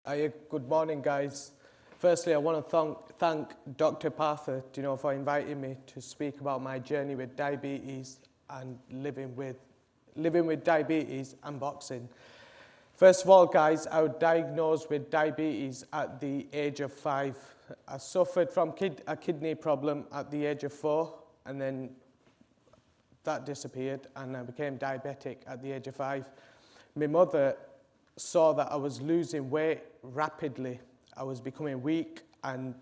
Good morning, guys. Firstly, I want to thank Dr. Partha, for inviting me to speak about my journey with diabetes and living with diabetes and boxing. First of all, guys, I was diagnosed with diabetes at the age of 5. I suffered from a kidney problem at the age of 4, and then that disappeared, and I became diabetic at the age of 5. My mother saw that I was losing weight rapidly. I was becoming weak, and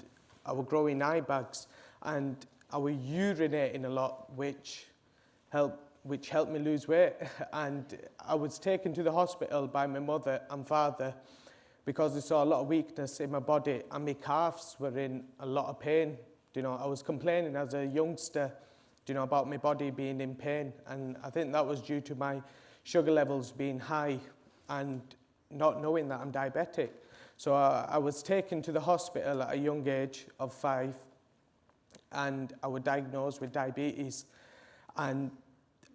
I was growing eye bags, and I was urinating a lot, which helped me lose weight. And I was taken to the hospital by my mother and father because they saw a lot of weakness in my body, and my calves were in a lot of pain. I was complaining as a youngster, about my body being in pain, and I think that was due to my sugar levels being high and not knowing that I'm diabetic. So I was taken to the hospital at a young age of 5, and I was diagnosed with diabetes. And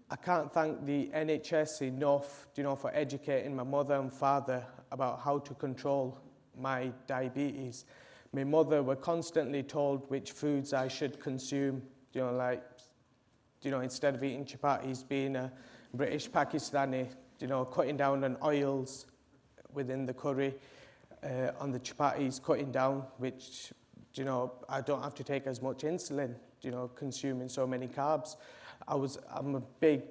I can't thank the NHS enough, for educating my mother and father about how to control my diabetes. My mother were constantly told which foods I should consume, instead of eating chapatis, being a British Pakistani, cutting down on oils within the curry, on the chapatis, cutting down, which, I don't have to take as much insulin, consuming so many carbs. I'm a big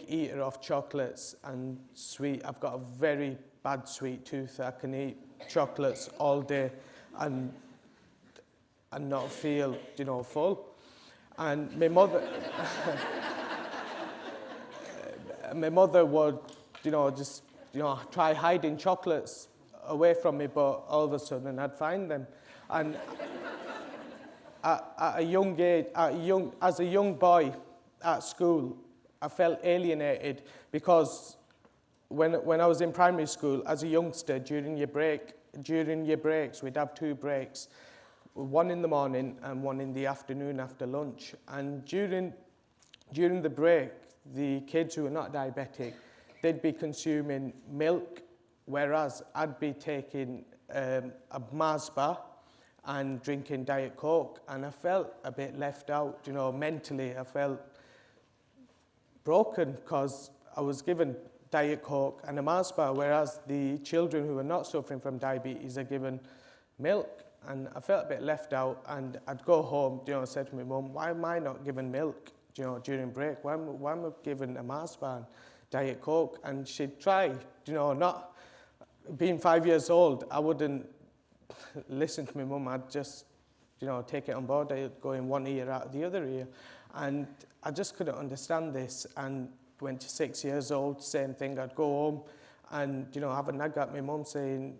eater of chocolates and sweet. I've got a very bad sweet tooth. I can eat chocolates all day and not feel, full. And my mother, would, try hiding chocolates away from me, but all of a sudden I'd find them. And at a young age, as a young boy at school, I felt alienated because when I was in primary school, as a youngster, during your breaks, we'd have 2 breaks, one in the morning and one in the afternoon after lunch. And during the break, the kids who were not diabetic, they'd be consuming milk, whereas I'd be taking a Mars bar and drinking Diet Coke. And I felt a bit left out, mentally. I felt broken because I was given Diet Coke and a Mars bar, whereas the children who are not suffering from diabetes are given milk. And I felt a bit left out, and I'd go home, and say to my mum, why am I not given milk, during break? Why am I given a Mars bar and Diet Coke? And she'd try, not being 5 years old, I wouldn't listen to my mum. I'd just, take it on board. I'd go in one ear, out of the other ear. And I just couldn't understand this. And went to 6 years old, same thing. I'd go home and, have a nag at my mum saying,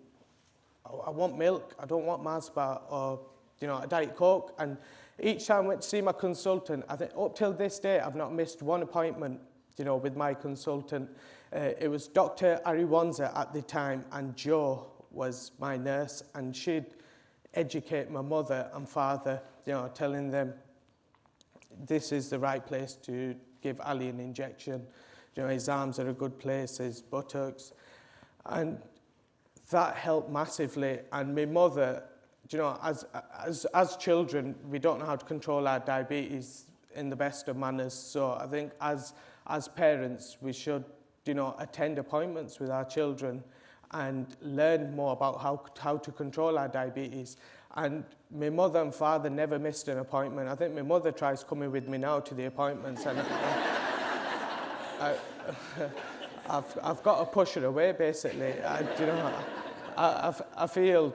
I want milk, I don't want Mars bar or, a Diet Coke. And each time I went to see my consultant, I think up till this day, I've not missed one appointment, with my consultant. It was Dr. Ariwanza at the time, and Jo was my nurse, and she'd educate my mother and father, telling them this is the right place to give Ali an injection. His arms are a good place, his buttocks. And that helped massively. And my mother, as children, we don't know how to control our diabetes in the best of manners. So I think as parents, we should, attend appointments with our children and learn more about how to control our diabetes. And my mother and father never missed an appointment. I think my mother tries coming with me now to the appointments, and I've got to push her away, basically. I feel,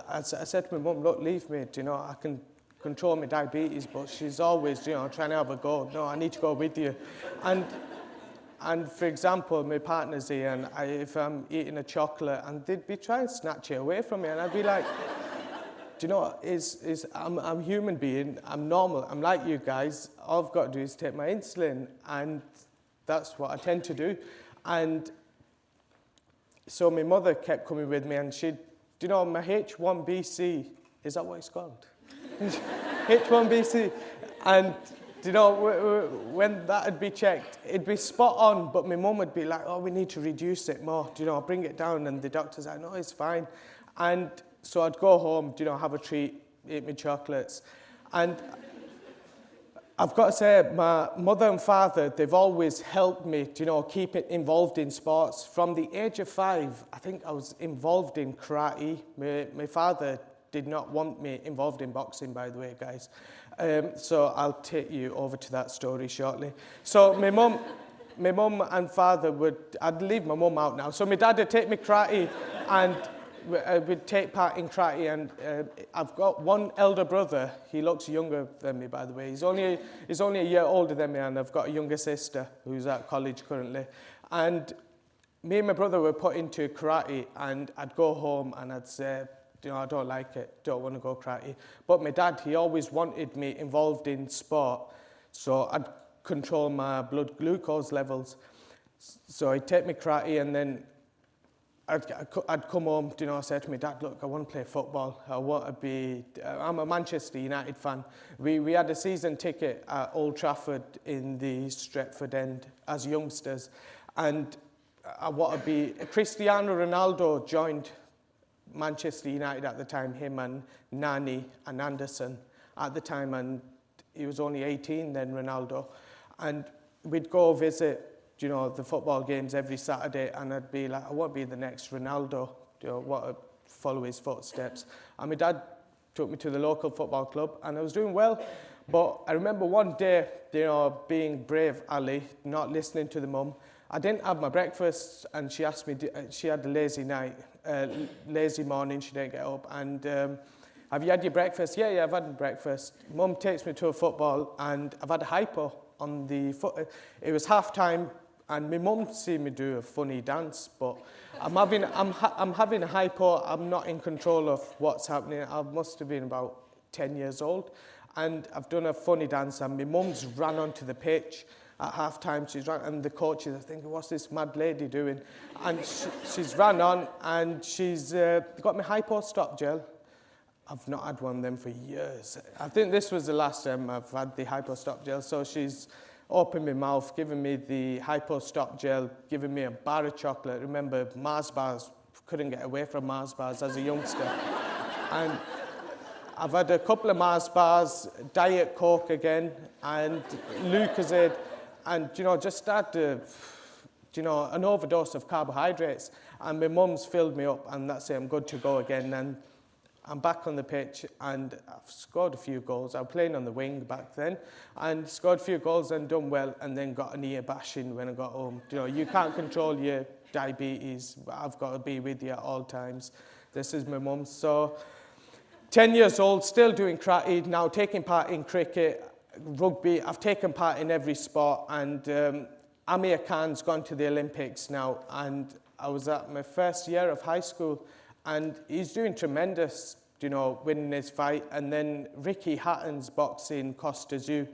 I said to my mum, look, leave me, I can control my diabetes, but she's always, trying to have a go. No, I need to go with you. And for example, my partner's here, and if I'm eating a chocolate, and they'd be trying to snatch it away from me, and I'd be like, I'm a human being, I'm normal, I'm like you guys, all I've got to do is take my insulin, and that's what I tend to do. And so my mother kept coming with me, and she'd, my H1BC, is that what it's called? H1BC. And Do you know, when that would be checked, it'd be spot on, but my mum would be like, oh, we need to reduce it more, do you know, bring it down, and the doctor's like, no, it's fine. And so I'd go home, do you know, have a treat, eat my chocolates. And I've got to say, my mother and father, they've always helped me, you know, keep it involved in sports. From the age of 5, I think I was involved in karate. My father did not want me involved in boxing, by the way, guys. So I'll take you over to that story shortly. So my mum and father I'd leave my mum out now. So my dad would take me karate, and we'd take part in karate, and I've got one elder brother. He looks younger than me, by the way. He's only a year older than me, and I've got a younger sister who's at college currently. And me and my brother were put into karate, and I'd go home and I'd say, you know, I don't like it, don't want to go karate. But my dad, he always wanted me involved in sport, so I'd control my blood glucose levels. So he'd take me karate, and then I'd come home, you know, I said to my dad, look, I want to play football. I want to be, I'm a Manchester United fan. We had a season ticket at Old Trafford in the Stretford End as youngsters. And I want to be, Cristiano Ronaldo joined Manchester United at the time, him and Nani and Anderson at the time, and he was only 18 then, Ronaldo. And we'd go visit, you know, the football games every Saturday, and I'd be like, I want to be the next Ronaldo, you know, want to follow his footsteps. And my dad took me to the local football club, and I was doing well. But I remember one day, you know, being brave Ali, not listening to the mum. I didn't have my breakfast, and she asked me, she had a lazy night, lazy morning, she didn't get up. And have you had your breakfast? Yeah, I've had breakfast. Mum takes me to a football, and I've had a hypo on the foot. It was half time. And my mum seen me do a funny dance, but I'm having a hypo. I'm not in control of what's happening. I must have been about 10 years old, and I've done a funny dance. And my mum's ran onto the pitch at half time. And the coaches are thinking, what's this mad lady doing? And she's ran on, and she's got my hypo stop gel. I've not had one of them for years. I think this was the last time I've had the hypo stop gel. So she's opened my mouth, giving me the hypo stop gel, giving me a bar of chocolate. Remember, Mars bars, couldn't get away from Mars bars as a youngster. And I've had a couple of Mars bars, Diet Coke again, and Lucozade, and, you know, just started, you know, an overdose of carbohydrates. And my mum's filled me up, and that's it, I'm good to go again. And I'm back on the pitch, and I've scored a few goals. I was playing on the wing back then, and scored a few goals and done well, and then got an ear bashing when I got home. You know, you can't control your diabetes. I've got to be with you at all times. This is my mum. So 10 years old, still doing karate, now taking part in cricket, rugby. I've taken part in every sport, and Amir Khan's gone to the Olympics now, and I was at my first year of high school, and he's doing tremendous, you know, winning his fight. And then Ricky Hatton's boxing Costa Zoo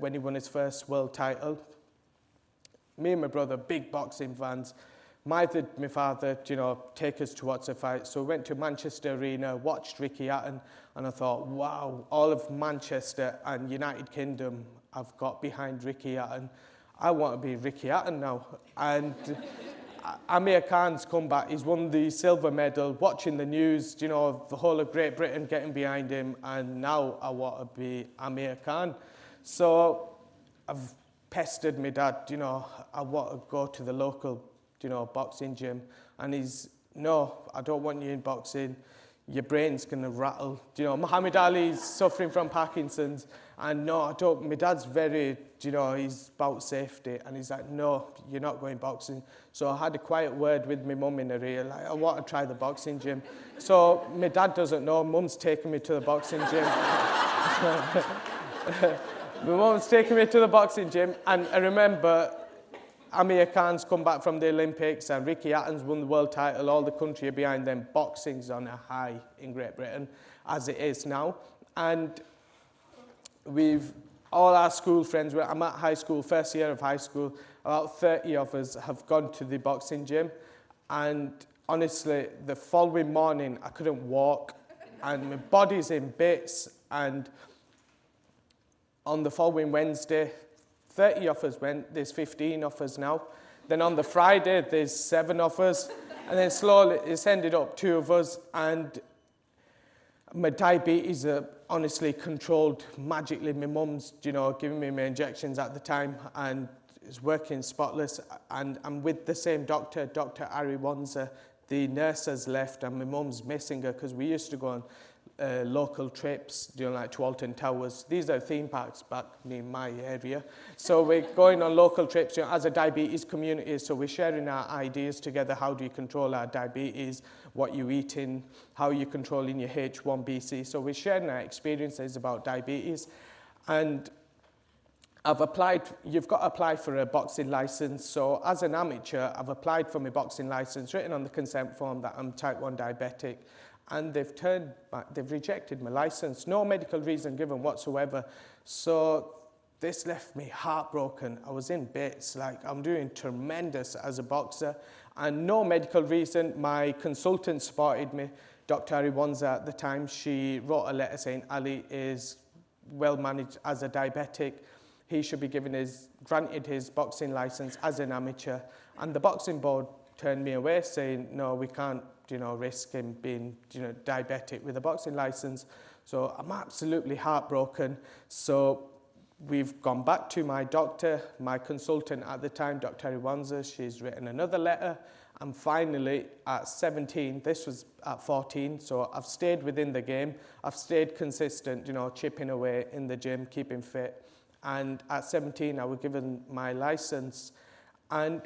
when he won his first world title. Me and my brother, big boxing fans. My father, you know, take us to watch a fight. So we went to Manchester Arena, watched Ricky Hatton, and I thought, wow, all of Manchester and United Kingdom have got behind Ricky Hatton. I want to be Ricky Hatton now. And Amir Khan's come back, he's won the silver medal, watching the news, you know, the whole of Great Britain getting behind him, and now I want to be Amir Khan. So I've pestered my dad, you know, I want to go to the local, you know, boxing gym, and he's, no, I don't want you in boxing, your brain's going to rattle. You know, Muhammad Ali's suffering from Parkinson's, and no, I don't, my dad's very, you know, he's about safety, and he's like, no, you're not going boxing. So I had a quiet word with my mum in the rear, like, I want to try the boxing gym. So my dad doesn't know, mum's taking me to the boxing gym. My mum's taking me to the boxing gym, and I remember Amir Khan's come back from the Olympics, and Ricky Hatton's won the world title, all the country are behind them. Boxing's on a high in Great Britain, as it is now. And all our school friends, I'm at high school, first year of high school, about 30 of us have gone to the boxing gym. And honestly, the following morning, I couldn't walk, and my body's in bits, and on the following Wednesday, 30 of us went, there's 15 of us now. Then on the Friday, there's 7 of us. And then slowly, it's ended up 2 of us. And my diabetes honestly controlled magically. My mum's, giving me my injections at the time and is working spotless. And I'm with the same doctor, Dr. Ari Wanza. The nurse has left and my mum's missing her because we used to go on local trips, like to Alton Towers. These are theme parks back near my area. So we're going on local trips as a diabetes community. So we're sharing our ideas together. How do you control our diabetes? What you're eating? How you're controlling your H1BC? So we're sharing our experiences about diabetes. And you've got to apply for a boxing license. So as an amateur, I've applied for my boxing license, written on the consent form that I'm type 1 diabetic. And they've rejected my license. No medical reason given whatsoever. So this left me heartbroken. I was in bits, I'm doing tremendous as a boxer. And no medical reason. My consultant supported me, Dr. Ari Wanza at the time. She wrote a letter saying Ali is well managed as a diabetic. He should be granted his boxing license as an amateur. And the boxing board turned me away saying, no, we can't risk him being, diabetic with a boxing license. So I'm absolutely heartbroken. So we've gone back to my doctor, my consultant at the time, Dr. Ari Wanza. She's written another letter. And finally, at 17, this was at 14, so I've stayed within the game. I've stayed consistent, chipping away in the gym, keeping fit. And at 17, I was given my license. And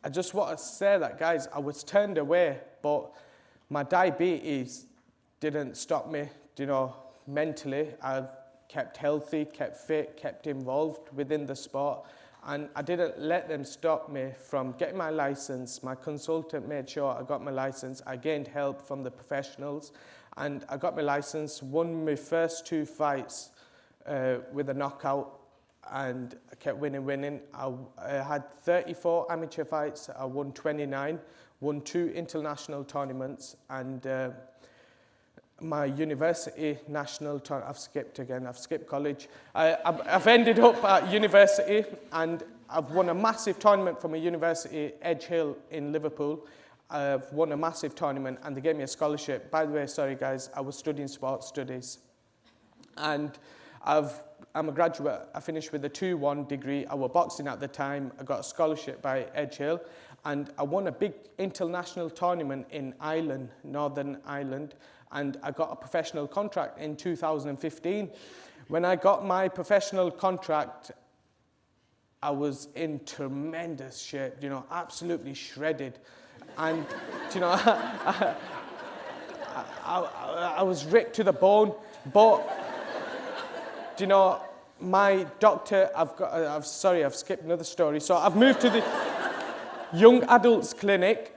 I just want to say that, guys, I was turned away, but my diabetes didn't stop me, mentally. I kept healthy, kept fit, kept involved within the sport, and I didn't let them stop me from getting my license. My consultant made sure I got my license. I gained help from the professionals, and I got my license, won my first 2 fights with a knockout, and I kept winning. I had 34 amateur fights. I won 29, won 2 international tournaments, and my university national tournament, I've skipped college. I've ended up at university, and I've won a massive tournament from a university, Edge Hill in Liverpool. I've won a massive tournament, and they gave me a scholarship. By the way, sorry guys, I was studying sports studies. And I'm a graduate. I finished with a 2-1 degree. I was boxing at the time. I got a scholarship by Edge Hill. And I won a big international tournament in Ireland, Northern Ireland. And I got a professional contract in 2015. When I got my professional contract, I was in tremendous shape, absolutely shredded. And, I was ripped to the bone. But my doctor, I've skipped another story. So I've moved to the young adults clinic.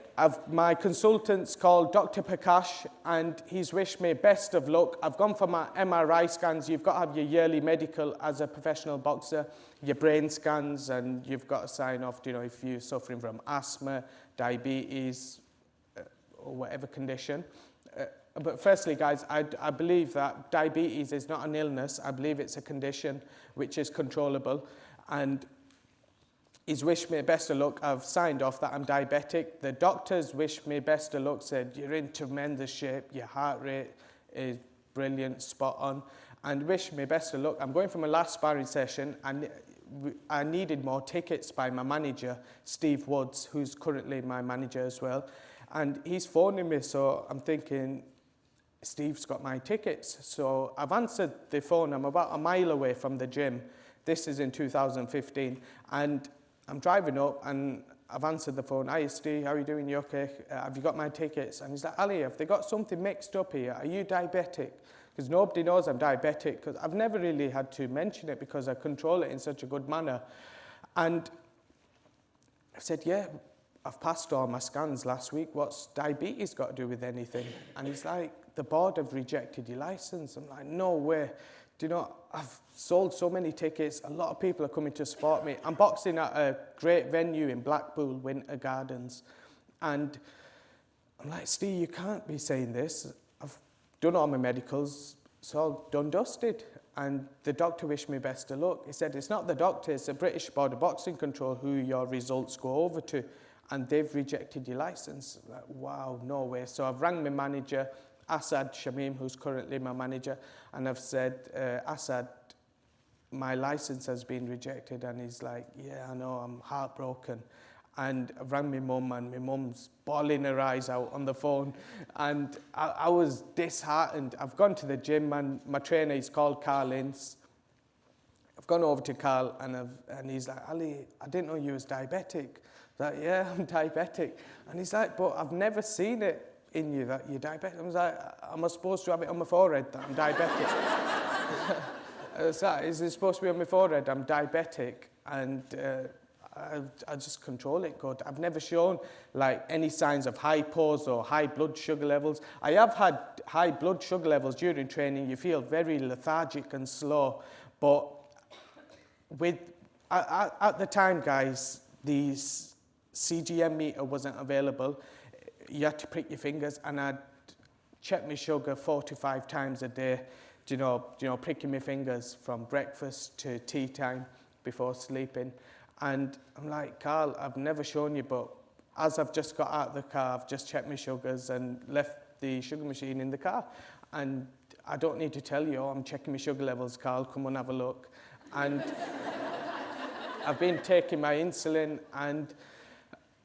My consultant's called Dr. Prakash, and he's wished me best of luck. I've gone for my MRI scans. You've got to have your yearly medical as a professional boxer, your brain scans, and you've got to sign off, if you're suffering from asthma, diabetes, or whatever condition. But firstly, guys, I believe that diabetes is not an illness. I believe it's a condition which is controllable. And he's wished me best of luck. I've signed off that I'm diabetic. The doctors wished me best of luck, said, you're in tremendous shape, your heart rate is brilliant, spot on, and wished me best of luck. I'm going for my last sparring session, and I needed more tickets by my manager, Steve Woods, who's currently my manager as well. And he's phoning me, so I'm thinking, Steve's got my tickets. So I've answered the phone. I'm about a mile away from the gym. This is in 2015. And I'm driving up and I've answered the phone. Hi, Steve, how are you doing? You okay? Have you got my tickets? And he's like, Ali, have they got something mixed up here? Are you diabetic? Because nobody knows I'm diabetic, because I've never really had to mention it because I control it in such a good manner. And I said, yeah, I've passed all my scans last week. What's diabetes got to do with anything? And he's like, the board have rejected your license. I'm like, no way. I've sold so many tickets. A lot of people are coming to support me. I'm boxing at a great venue in Blackpool, Winter Gardens. And I'm like, Steve, you can't be saying this. I've done all my medicals. It's all done, dusted. and the doctor wished me best of luck. He said, it's not the doctor, it's the British Board of Boxing Control who your results go over to, and they've rejected your license. Like, wow, no way. So I've rang my manager, Asad Shamim, who's currently my manager, and I've said, Asad, my license has been rejected. And he's like, yeah, I know, I'm heartbroken. And I rang my mum, and my mum's bawling her eyes out on the phone. And I was disheartened. I've gone to the gym, and my trainer, he's called Carl Ince. I've gone over to Carl, and he's like, Ali, I didn't know you was diabetic. I was like, yeah, I'm diabetic. And he's like, but I've never seen it in you that you're diabetic. I was like, am I supposed to have it on my forehead that I'm diabetic? I was like, is it supposed to be on my forehead? I'm diabetic. And I just control it good. I've never shown like any signs of hypos or high blood sugar levels. I have had high blood sugar levels during training. You feel very lethargic and slow. But at the time, guys, these CGM meter wasn't available. You had to prick your fingers, and I'd check my sugar 4 to 5 times a day. You know, pricking my fingers from breakfast to tea time before sleeping. And I'm like, Carl, I've never shown you, but as I've just got out of the car, I've just checked my sugars and left the sugar machine in the car. And I don't need to tell you, I'm checking my sugar levels, Carl, come and have a look. And I've been taking my insulin, and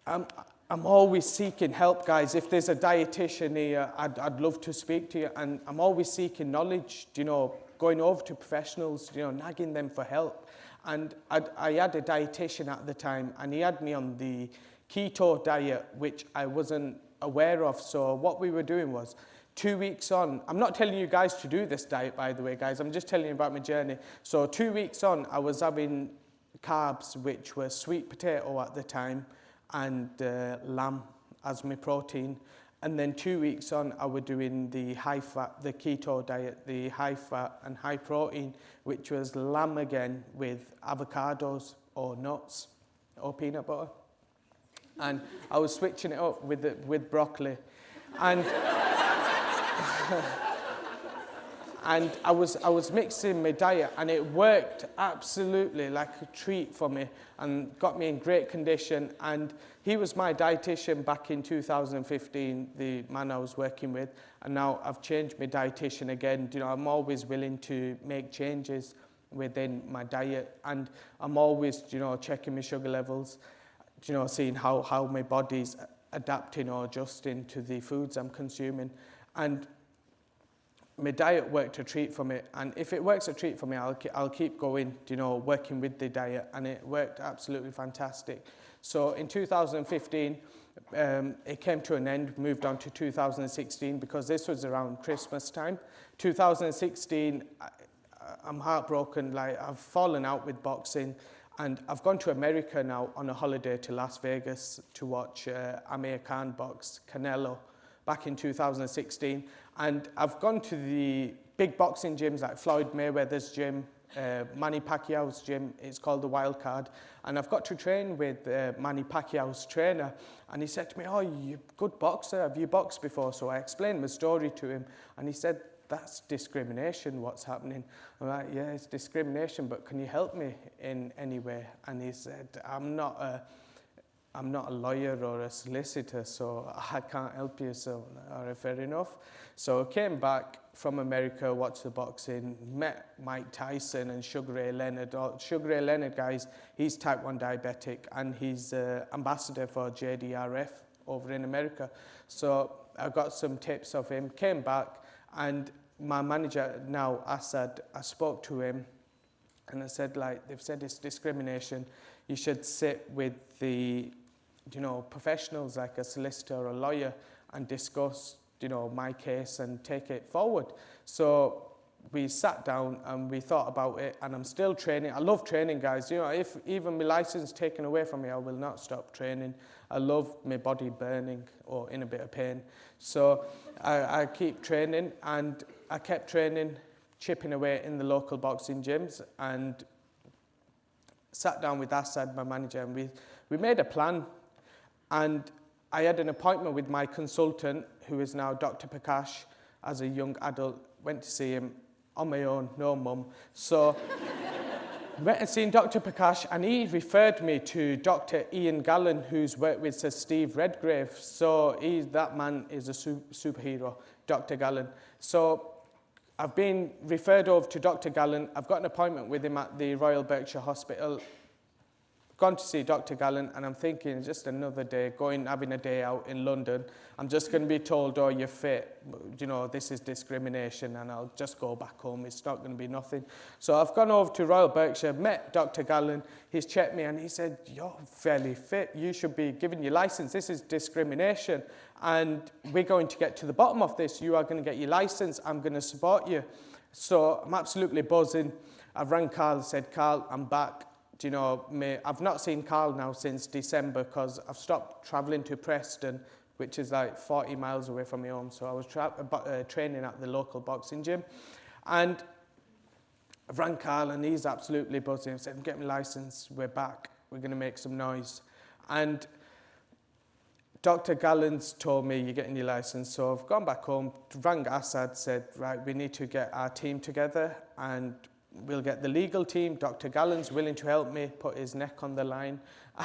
I'm always seeking help, guys. If there's a dietitian here, I'd love to speak to you. And I'm always seeking knowledge, going over to professionals, nagging them for help. And I had a dietitian at the time, and he had me on the keto diet, which I wasn't aware of. So what we were doing was 2 weeks on, I'm not telling you guys to do this diet, by the way, guys. I'm just telling you about my journey. So 2 weeks on, I was having carbs, which were sweet potato at the time, and lamb as my protein. And then 2 weeks on, I was doing the high fat, the keto diet, the high fat and high protein, which was lamb again with avocados or nuts or peanut butter. And I was switching it up with broccoli. And and I was mixing my diet, and it worked absolutely like a treat for me and got me in great condition. And he was my dietitian back in 2015, the man I was working with, and now I've changed my dietitian again. I'm always willing to make changes within my diet, and I'm always, checking my sugar levels, seeing how my body's adapting or adjusting to the foods I'm consuming. And my diet worked a treat for me, and if it works a treat for me, I'll keep going, working with the diet, and it worked absolutely fantastic. So in 2015, it came to an end, moved on to 2016, because this was around Christmas time. 2016, I'm heartbroken, like I've fallen out with boxing, and I've gone to America now on a holiday to Las Vegas to watch Amir Khan box Canelo back in 2016. And I've gone to the big boxing gyms like Floyd Mayweather's gym, Manny Pacquiao's gym. It's called the Wild Card. And I've got to train with Manny Pacquiao's trainer. And he said to me, oh, you're a good boxer. Have you boxed before? So I explained my story to him. And he said, that's discrimination, what's happening. I'm like, yeah, it's discrimination, but can you help me in any way? And he said, I'm not a lawyer or a solicitor, so I can't help you. So, all right, fair enough. So I came back from America, watched the boxing, met Mike Tyson and Sugar Ray Leonard. Sugar Ray Leonard, guys, he's type 1 diabetic, and he's ambassador for JDRF over in America. So I got some tips of him, came back, and my manager now, Asad, I spoke to him, and I said, they've said it's discrimination. You should sit with the professionals like a solicitor or a lawyer and discuss, my case and take it forward. So we sat down and we thought about it, and I'm still training. I love training, guys. If even my license taken away from me, I will not stop training. I love my body burning or in a bit of pain. So I keep training, and I kept training, chipping away in the local boxing gyms, and sat down with Asad, my manager, and we made a plan. And I had an appointment with my consultant, who is now Dr. Prakash, as a young adult. Went to see him on my own, no mum. So went and seen Dr. Prakash, and he referred me to Dr. Ian Gallen, who's worked with Sir Steve Redgrave. So that man is a superhero, Dr. Gallen. So I've been referred over to Dr. Gallen. I've got an appointment with him at the Royal Berkshire Hospital. Gone to see Dr. Gallen, and I'm thinking just another day, having a day out in London. I'm just going to be told, oh, you're fit, this is discrimination, and I'll just go back home. It's not going to be nothing. So I've gone over to Royal Berkshire, met Dr. Gallen. He's checked me, and he said, you're fairly fit. You should be given your license. This is discrimination, and we're going to get to the bottom of this. You are going to get your license. I'm going to support you. So I'm absolutely buzzing. I've rang Carl, said, Carl, I'm back. I've not seen Carl now since December because I've stopped travelling to Preston, which is like 40 miles away from my home. So I was training at the local boxing gym. And I've rang Carl, and he's absolutely buzzing. I said, I'm getting my licence, we're back, we're going to make some noise. And Dr. Gallen's told me, you're getting your licence. So I've gone back home, rang Assad, said, right, we need to get our team together, and we'll get the legal team. Dr. Gallen's willing to help me put his neck on the line,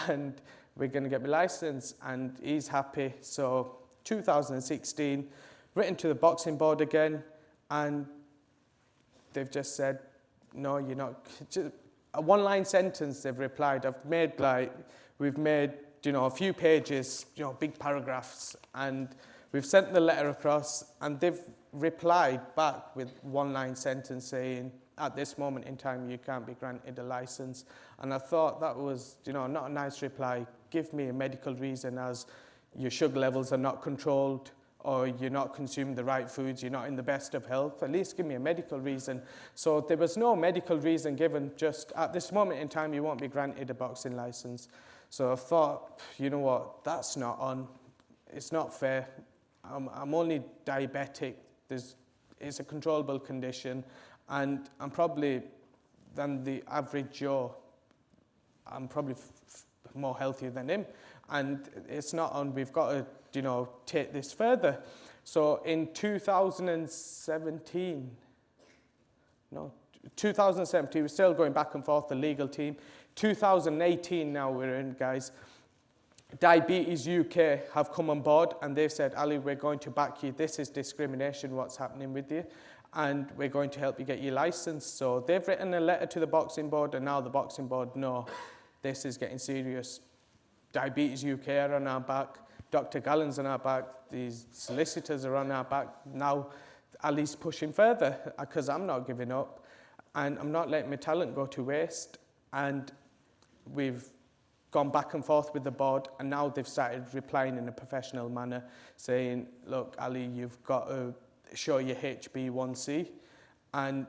and we're going to get my license, and he's happy. So 2016, written to the boxing board again, and they've just said, no, you're not. Just a one-line sentence they've replied. We've made, a few pages, big paragraphs, and we've sent the letter across, and they've replied back with one-line sentence saying, at this moment in time, you can't be granted a license. And I thought that was, not a nice reply. Give me a medical reason, as your sugar levels are not controlled, or you're not consuming the right foods, you're not in the best of health. At least give me a medical reason. So there was no medical reason given, just at this moment in time, you won't be granted a boxing license. So I thought, you know what, that's not on. It's not fair. I'm only diabetic. It's a controllable condition. And I'm probably, than the average Joe, I'm probably more healthier than him. And it's not on, we've got to, take this further. So in 2017, we're still going back and forth, the legal team. 2018 now we're in, guys. Diabetes UK have come on board, and they've said, Ali, we're going to back you. This is discrimination, what's happening with you, and we're going to help you get your license. So they've written a letter to the boxing board, and now the boxing board know this is getting serious. Diabetes UK are on our back. Dr. Gallen's on our back. These solicitors are on our back. Now Ali's pushing further, because I'm not giving up, and I'm not letting my talent go to waste. And we've gone back and forth with the board, and now they've started replying in a professional manner, saying, look, Ali, you've got to show your HB1C, and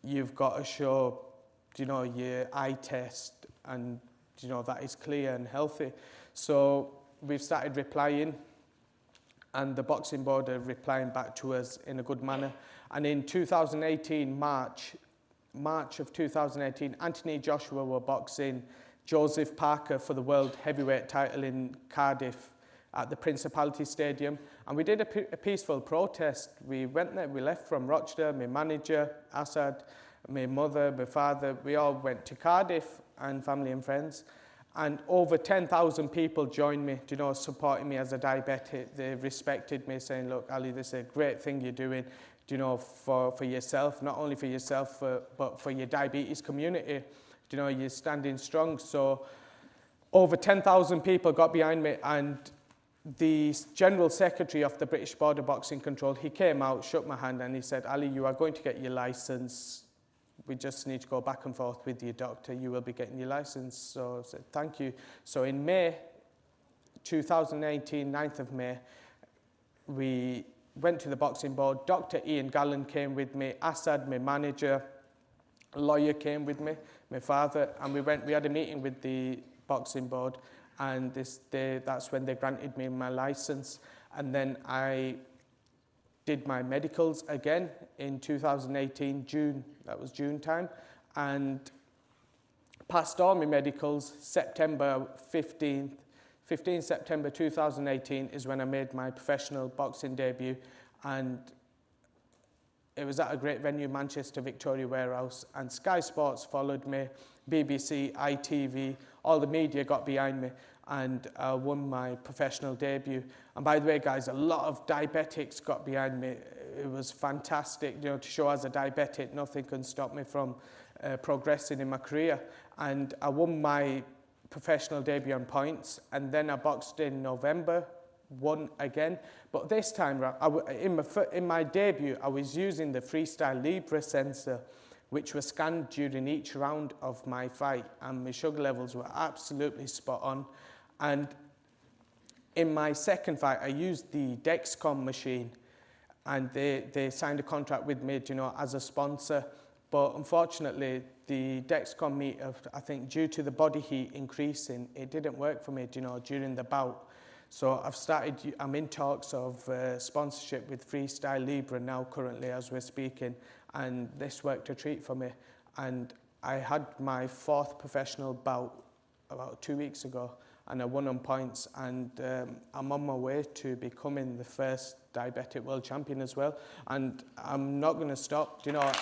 you've got to show, your eye test, and, that is clear and healthy. So we've started replying, and the boxing board are replying back to us in a good manner. And in 2018, March of 2018, Anthony Joshua were boxing Joseph Parker for the world heavyweight title in Cardiff at the Principality Stadium. And we did a peaceful protest. We went there, we left from Rochdale, my manager, Assad, my mother, my father, we all went to Cardiff, and family and friends. And over 10,000 people joined me, supporting me as a diabetic. They respected me, saying, look, Ali, this is a great thing you're doing, for yourself, not only for yourself, but for your diabetes community. You're standing strong. So over 10,000 people got behind me, and the General Secretary of the British Border Boxing Control, he came out, shook my hand, and he said, Ali, you are going to get your license. We just need to go back and forth with your doctor. You will be getting your license. So I said, thank you. So in May 2018, 9th of May, we went to the boxing board. Dr. Ian Gallen came with me, Assad, my manager, a lawyer came with me, my father, and we had a meeting with the boxing board, and that's when they granted me my license. And then I did my medicals again in 2018, June, that was June time, and passed all my medicals. September 15 September 2018 is when I made my professional boxing debut, and it was at a great venue, Manchester Victoria Warehouse, and Sky Sports followed me, BBC, ITV, all the media got behind me, and I won my professional debut. And by the way, guys, a lot of diabetics got behind me. It was fantastic, you know, to show as a diabetic, nothing can stop me from progressing in my career. And I won my professional debut on points, and then I boxed in November, won again. But this time, in my debut, I was using the Freestyle Libre sensor, which was scanned during each round of my fight, and my sugar levels were absolutely spot on. And in my second fight, I used the Dexcom machine, and they signed a contract with me, you know, as a sponsor. But unfortunately, the Dexcom meter, I think due to the body heat increasing, it didn't work for me, you know, during the bout. So I'm in talks of sponsorship with Freestyle Libre now currently as we're speaking, and this worked a treat for me. And I had my 4th professional bout about 2 weeks ago, and I won on points, and I'm on my way to becoming the first diabetic world champion as well, and I'm not going to stop, you know.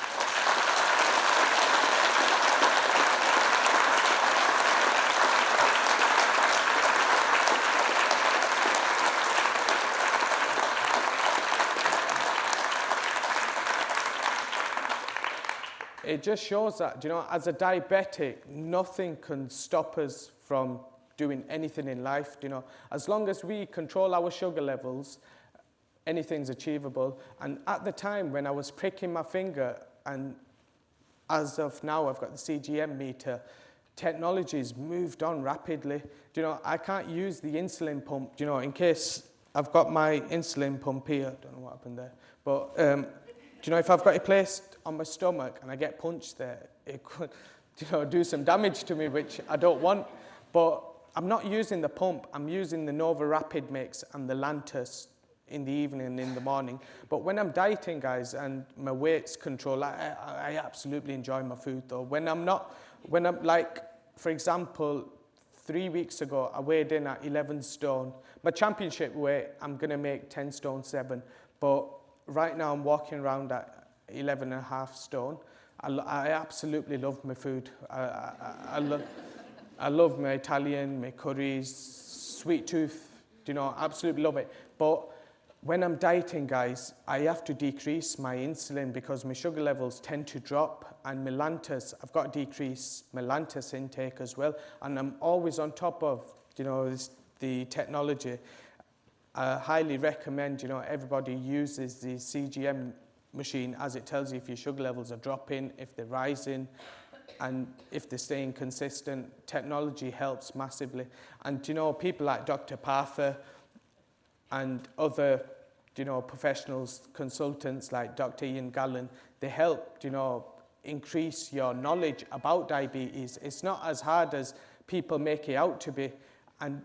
It just shows that, you know, as a diabetic, nothing can stop us from doing anything in life, you know. As long as we control our sugar levels, anything's achievable. And at the time when I was pricking my finger, and as of now I've got the CGM meter, technology's moved on rapidly. You know, I can't use the insulin pump, you know, in case I've got my insulin pump here. I don't know what happened there. But, you know, if I've got it placed on my stomach and I get punched there, it could, you know, do some damage to me, which I don't want. But I'm not using the pump. I'm using the Nova Rapid Mix and the Lantus in the evening and in the morning. But when I'm dieting, guys, and my weight's controlled, I absolutely enjoy my food, though. When I'm like, for example, 3 weeks ago, I weighed in at 11 stone. My championship weight, I'm going to make 10 stone 7. But right now, I'm walking around at 11.5 stone. I absolutely love my food. I love my Italian, my curries, sweet tooth, you know, absolutely love it. But when I'm dieting, guys, I have to decrease my insulin because my sugar levels tend to drop, and my Lantus, I've got to decrease my Lantus intake as well. And I'm always on top of, you know, the technology. I highly recommend, you know, everybody uses the CGM machine, as it tells you if your sugar levels are dropping, if they're rising, and if they're staying consistent. Technology helps massively. And, you know, people like Dr. Partha and other, you know, professionals, consultants like Dr. Ian Gallen, they help, you know, increase your knowledge about diabetes. It's not as hard as people make it out to be. And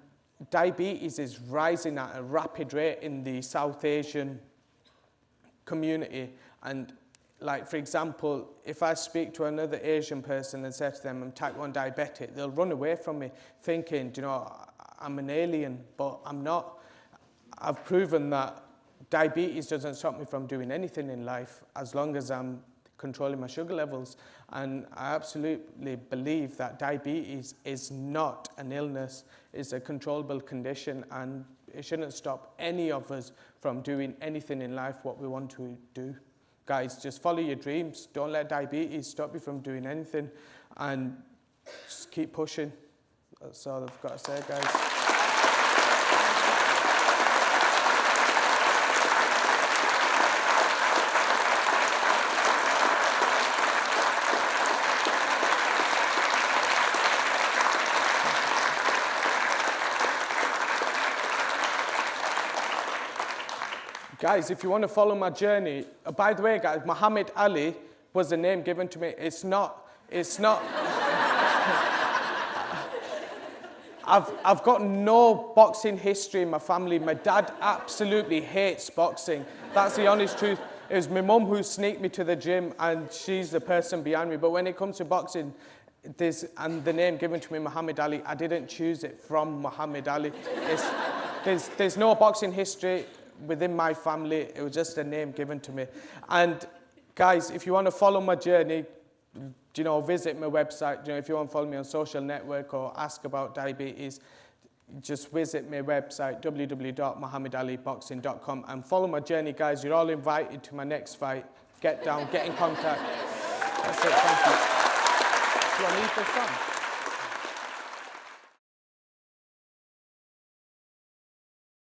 diabetes is rising at a rapid rate in the South Asian community. And like, for example, if I speak to another Asian person and say to them, I'm type 1 diabetic, they'll run away from me thinking, you know, I'm an alien, but I'm not. I've proven that diabetes doesn't stop me from doing anything in life as long as I'm controlling my sugar levels. And I absolutely believe that diabetes is not an illness, it's a controllable condition, and it shouldn't stop any of us from doing anything in life what we want to do. Guys, just follow your dreams. Don't let diabetes stop you from doing anything, and just keep pushing. That's all I've got to say, guys. Guys, if you want to follow my journey, by the way, guys, Muhammad Ali was a name given to me. It's not. I've got no boxing history in my family. My dad absolutely hates boxing. That's the honest truth. It was my mum who sneaked me to the gym, and she's the person behind me. But when it comes to boxing, and the name given to me, Muhammad Ali, I didn't choose it from Muhammad Ali. There's no boxing history within my family. It was just a name given to me. And Guys, if you want to follow my journey, visit my website. If you want to follow me on social network or ask about diabetes, just visit my website, www.mohammedaliboxing.com, and follow my journey, guys. You're all invited to my next fight. Get down, get in contact. That's it, thank you. Do I leave this on?